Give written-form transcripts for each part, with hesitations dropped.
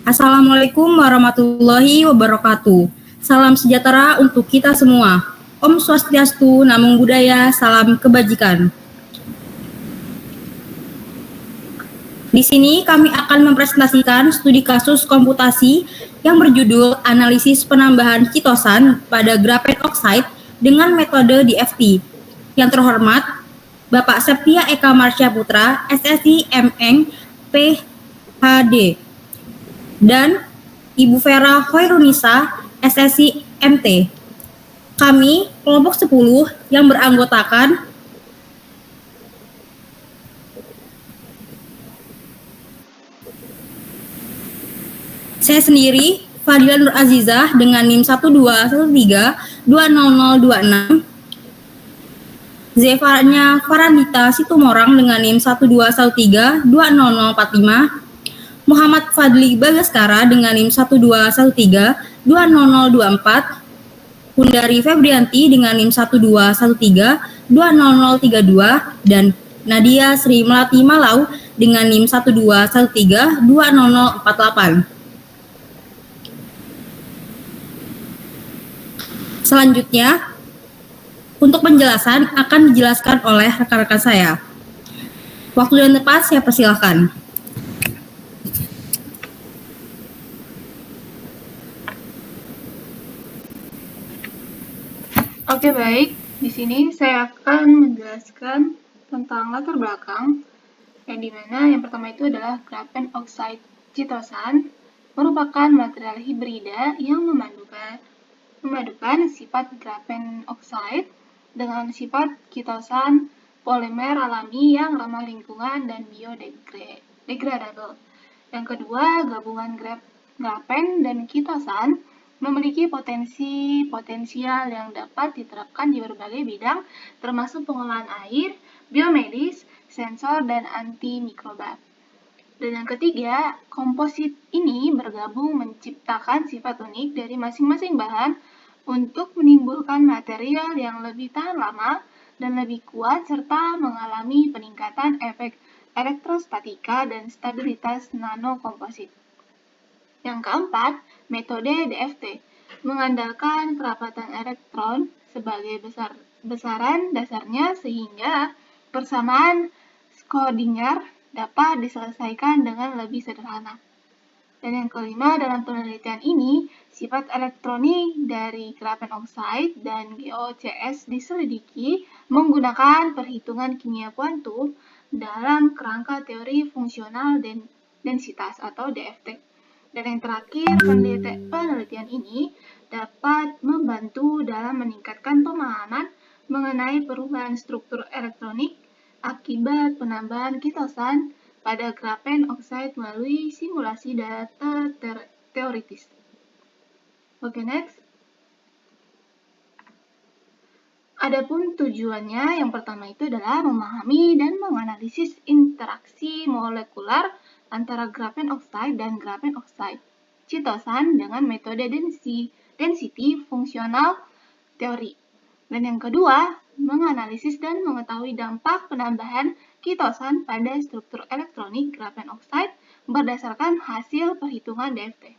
Assalamualaikum warahmatullahi wabarakatuh. Salam sejahtera untuk kita semua. Om Swastiastu, Namo Buddhaya, salam kebajikan. Di sini kami akan mempresentasikan studi kasus komputasi yang berjudul Analisis Penambahan Kitosan pada Graphene Oxide dengan metode DFT. Yang terhormat, Bapak Septia Eka Marsya Putra, SSI MN PhD, dan Ibu Vera Hoirunisa, SSI MT. Kami, kelompok 10 yang beranggotakan saya sendiri, Fadila Nur Azizah dengan NIM 1213200026, Zevanya Farandita Situmorang dengan NIM 1213200045, Muhammad Fadli Bagaskara dengan NIM 1213200024, Hundari Febrianti dengan NIM 1213200032, dan Nadia Sri Melati Malau dengan NIM 1213200048. Selanjutnya, untuk penjelasan akan dijelaskan oleh rekan-rekan saya. Waktu dan tempat saya persilahkan. Oke, baik. Di sini saya akan menjelaskan tentang latar belakang yang dimana yang pertama itu adalah graphene oxide chitosan merupakan material hibrida yang memadukan sifat graphene oxide dengan sifat chitosan polimer alami yang ramah lingkungan dan biodegradable. Yang kedua, gabungan graphene dan chitosan memiliki potensial yang dapat diterapkan di berbagai bidang, termasuk pengolahan air, biomedis, sensor, dan antimikroba. Dan yang ketiga, komposit ini bergabung menciptakan sifat unik dari masing-masing bahan untuk menimbulkan material yang lebih tahan lama dan lebih kuat serta mengalami peningkatan efek elektrostatika dan stabilitas nanokomposit. Yang keempat, metode DFT mengandalkan kerapatan elektron sebagai besaran dasarnya sehingga persamaan Schrödinger dapat diselesaikan dengan lebih sederhana. Dan yang kelima, dalam penelitian ini, sifat elektronik dari graphene oxide dan GOCS diselidiki menggunakan perhitungan kimia kuantum dalam kerangka teori fungsional densitas atau DFT. Dan yang terakhir, penelitian ini dapat membantu dalam meningkatkan pemahaman mengenai perubahan struktur elektronik akibat penambahan kitosan pada graphene oxide melalui simulasi data teoritis. Oke, next. Adapun tujuannya yang pertama itu adalah memahami dan menganalisis interaksi molekular antara graphene oxide dan graphene oxide chitosan dengan metode density fungsional teori. Dan yang kedua, menganalisis dan mengetahui dampak penambahan kitosan pada struktur elektronik graphene oxide berdasarkan hasil perhitungan DFT.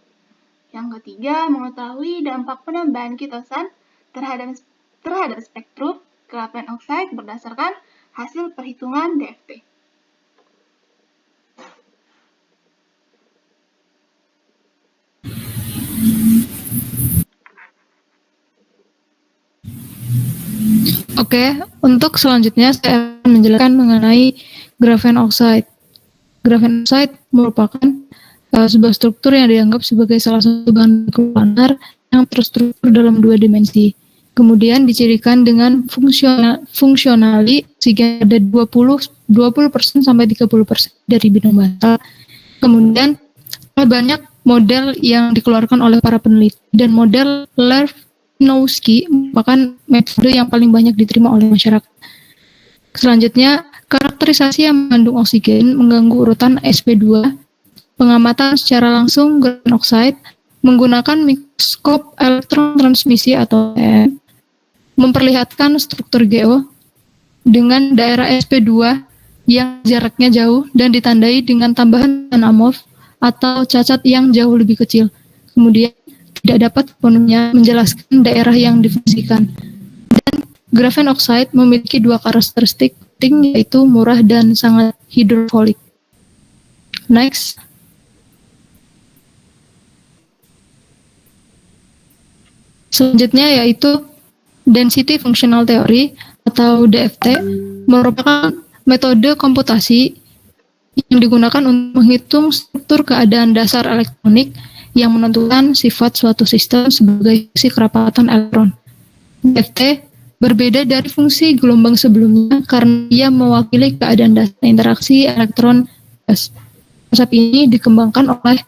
Yang ketiga, mengetahui dampak penambahan kitosan terhadap spektrum graphene oxide berdasarkan hasil perhitungan DFT. Oke, untuk selanjutnya saya akan menjelaskan mengenai graphene oxide. Graphene oxide merupakan sebuah struktur yang dianggap sebagai salah satu bahan planar yang terstruktur dalam dua dimensi. Kemudian dicirikan dengan fungsionali sehingga ada 20% sampai 30% dari bidang basal. Kemudian banyak model yang dikeluarkan oleh para peneliti dan model Lewandowski merupakan metode yang paling banyak diterima oleh masyarakat. Selanjutnya, karakterisasi yang mengandung oksigen mengganggu urutan sp2, pengamatan secara langsung graphene oxide menggunakan mikroskop elektron transmisi atau EM, memperlihatkan struktur GO dengan daerah sp2 yang jaraknya jauh dan ditandai dengan tambahan amorf atau cacat yang jauh lebih kecil. Kemudian tidak dapat sepenuhnya menjelaskan daerah yang difungsikan. Dan grafen oxide memiliki dua karakteristik penting, yaitu murah dan sangat hidrofilik. Next. Selanjutnya yaitu Density Functional Theory atau DFT merupakan metode komputasi yang digunakan untuk menghitung struktur keadaan dasar elektronik yang menentukan sifat suatu sistem sebagai fungsi kerapatan elektron. DFT berbeda dari fungsi gelombang sebelumnya karena ia mewakili keadaan dasar interaksi elektron gas. Konsep ini dikembangkan oleh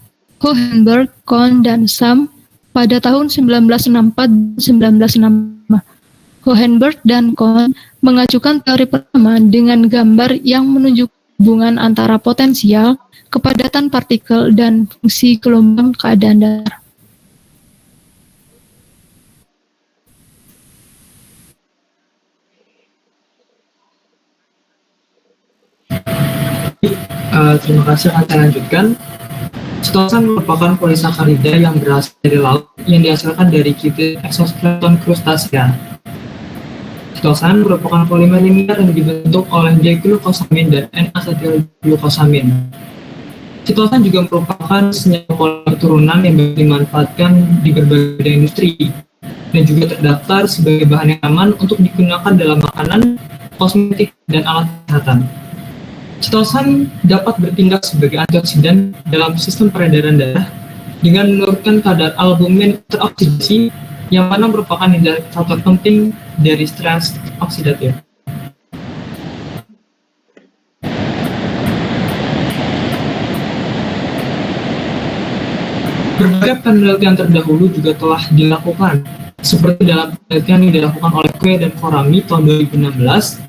Hohenberg, Kohn, dan Sam pada tahun 1964-1965. Hohenberg dan Kohn mengajukan teori pertama dengan gambar yang menunjukkan hubungan antara potensial, kepadatan partikel, dan fungsi gelombang keadaan dasar. Terima kasih, akan saya lanjutkan. Citosan merupakan polisakarida yang berasal dari laut yang dihasilkan dari kitin eksoskeleton krustasea. Citosan merupakan polimer linear yang dibentuk oleh diglukosamin dan N-asetilglukosamin. Citosan juga merupakan senyawa polimer turunan yang dimanfaatkan di berbagai industri dan juga terdaftar sebagai bahan yang aman untuk digunakan dalam makanan, kosmetik, dan alat kesehatan. Citosan dapat bertindak sebagai antioksidan dalam sistem peredaran darah dengan menurunkan kadar albumin teroksidasi yang mana merupakan indikator penting dari stres oksidatif. Berbagai penelitian terdahulu juga telah dilakukan, seperti dalam penelitian yang dilakukan oleh Kue dan Korami tahun 2016.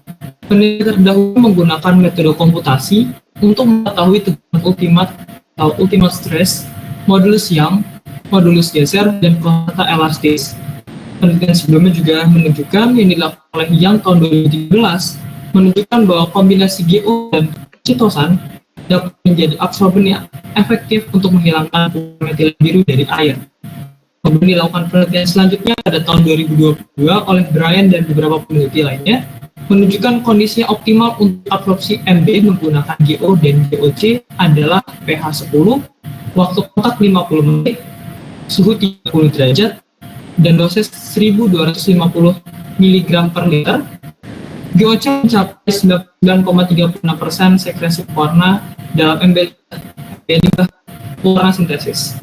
Penelitian terdahulu menggunakan metode komputasi untuk mengetahui tegangan ultimat atau ultimate stress, modulus Young, modulus geser, dan konstan elastis. Penelitian sebelumnya juga menunjukkan yang dilakukan oleh Young tahun 2013 menunjukkan bahwa kombinasi GO dan citosan dapat menjadi absorben yang efektif untuk menghilangkan metilen biru dari air. Kemudian dilakukan penelitian selanjutnya pada tahun 2022 oleh Brian dan beberapa peneliti lainnya menunjukkan kondisi optimal untuk absorpsi MB menggunakan GO dan GOC adalah pH 10, waktu kontak 50 menit, suhu 30 derajat, dan dosis 1250 mg per liter. GOC mencapai 99,36% sekresi warna dalam MB limbah warna sintesis.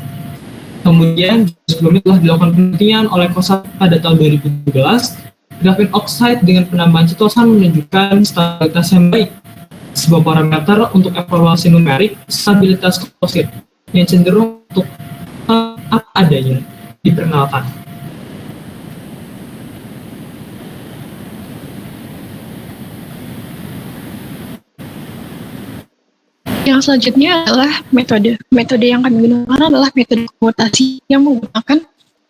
Kemudian sebelumnya telah dilakukan penelitian oleh Kosa pada tahun 2017. Grafen oxide dengan penambahan citosan menunjukkan stabilitas yang baik. Sebuah parameter untuk evaluasi numerik stabilitas komposit yang cenderung untuk apa adanya diperkenalkan. Yang selanjutnya adalah metode. Metode yang kami gunakan adalah metode komputasi yang menggunakan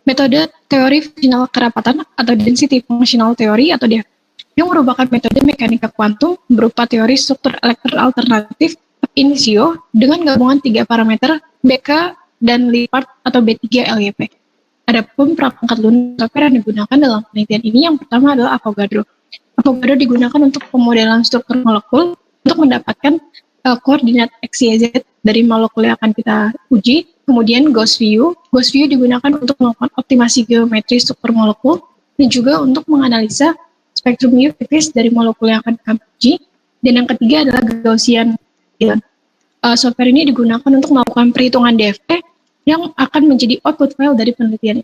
metode teori fungsional kerapatan atau density functional theory atau DFT, yang merupakan metode mekanika kuantum berupa teori struktur elektron alternatif ab initio dengan gabungan tiga parameter BK dan Lippard atau B3LYP. Adapun perangkat lunak software yang digunakan dalam penelitian ini yang pertama adalah Avogadro. Avogadro digunakan untuk pemodelan struktur molekul untuk mendapatkan koordinat X, Y, Z dari molekul yang akan kita uji. Kemudian Gauss View digunakan untuk melakukan optimasi geometri struktur molekul dan juga untuk menganalisa spektrum UV-vis dari molekul yang akan kami uji. Dan yang ketiga adalah Gaussian. Software ini digunakan untuk melakukan perhitungan DFT yang akan menjadi output file dari penelitian.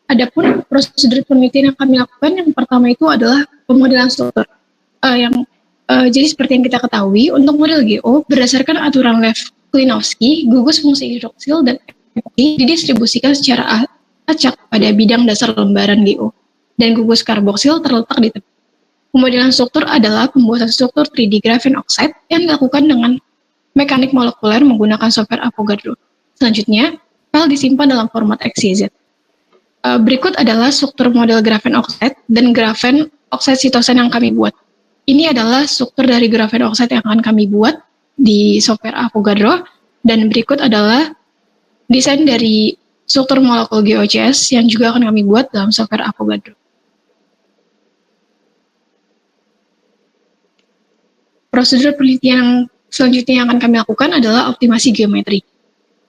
Adapun prosedur penelitian yang kami lakukan, yang pertama itu adalah pemodelan struktur. Jadi seperti yang kita ketahui, untuk model GO berdasarkan aturan Lev-Klinovsky, gugus fungsi hidroksil dan epoksi didistribusikan secara acak pada bidang dasar lembaran GO, dan gugus karboksil terletak di tepi. Pemodelan struktur adalah pembuatan struktur 3D graphene oxide yang dilakukan dengan mekanik molekuler menggunakan software Avogadro. Selanjutnya, file disimpan dalam format XYZ. Berikut adalah struktur model graphene oxide dan graphene oxide citosan yang kami buat. Ini adalah struktur dari graphene oxide yang akan kami buat di software Avogadro, dan berikut adalah desain dari struktur molekul GOCS yang juga akan kami buat dalam software Avogadro. Prosedur penelitian selanjutnya yang akan kami lakukan adalah optimasi geometri.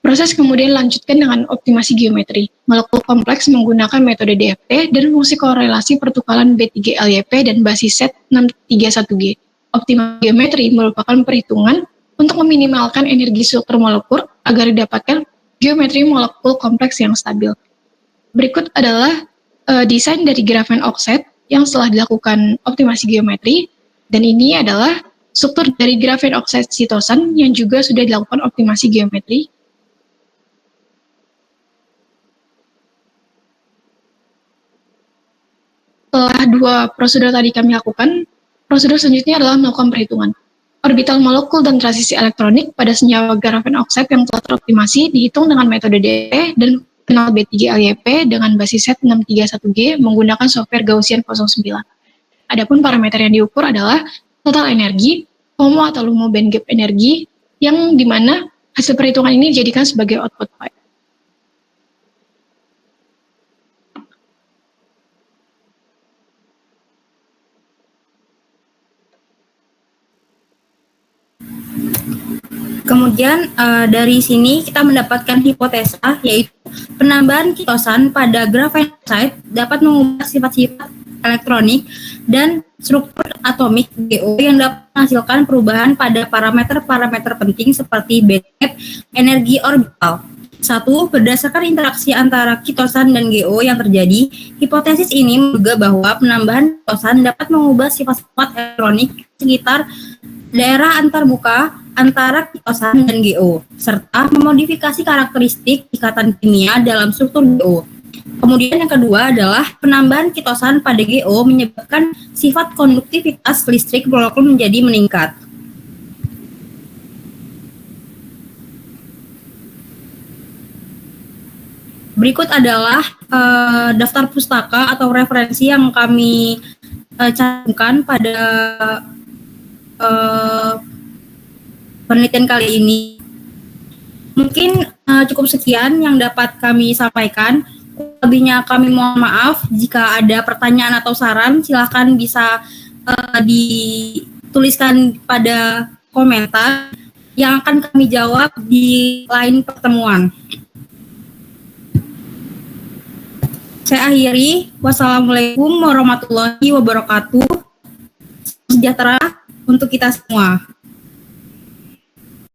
Proses kemudian lanjutkan dengan optimasi geometri. Molekul kompleks menggunakan metode DFT dan fungsi korelasi pertukaran B3LYP dan basis set 631G. Optimasi geometri merupakan perhitungan untuk meminimalkan energi struktur molekul agar didapatkan geometri molekul kompleks yang stabil. Berikut adalah desain dari graphene oxide yang setelah dilakukan optimasi geometri, dan ini adalah struktur dari graphene oxide sitosan yang juga sudah dilakukan optimasi geometri. Setelah dua prosedur tadi kami lakukan, prosedur selanjutnya adalah melakukan perhitungan. Orbital molekul dan transisi elektronik pada senyawa graphene oxide yang telah teroptimasi dihitung dengan metode DFT dan kenal B3LYP dengan basis set 631G menggunakan software Gaussian 09. Adapun parameter yang diukur adalah total energi, HOMO atau LUMO band gap energi, yang dimana hasil perhitungan ini dijadikan sebagai output file. Kemudian dari sini kita mendapatkan hipotesa, yaitu penambahan kitosan pada graphene oxide dapat mengubah sifat-sifat elektronik dan struktur atomik GO yang dapat menghasilkan perubahan pada parameter-parameter penting seperti bandgap energi orbital. 1. Berdasarkan interaksi antara kitosan dan GO yang terjadi, hipotesis ini menduga bahwa penambahan kitosan dapat mengubah sifat-sifat elektronik sekitar daerah antarmuka antara kitosan dan GO, serta memodifikasi karakteristik ikatan kimia dalam struktur GO. Kemudian yang kedua adalah penambahan kitosan pada GO menyebabkan sifat konduktivitas listrik molekul menjadi meningkat. Berikut adalah daftar pustaka atau referensi yang kami cantumkan pada penelitian kali ini. Mungkin cukup sekian yang dapat kami sampaikan. Lebihnya kami mohon maaf. Jika ada pertanyaan atau saran, silakan bisa dituliskan pada komentar yang akan kami jawab di lain pertemuan. Saya akhiri. Wassalamualaikum warahmatullahi wabarakatuh. Sejahtera untuk kita semua.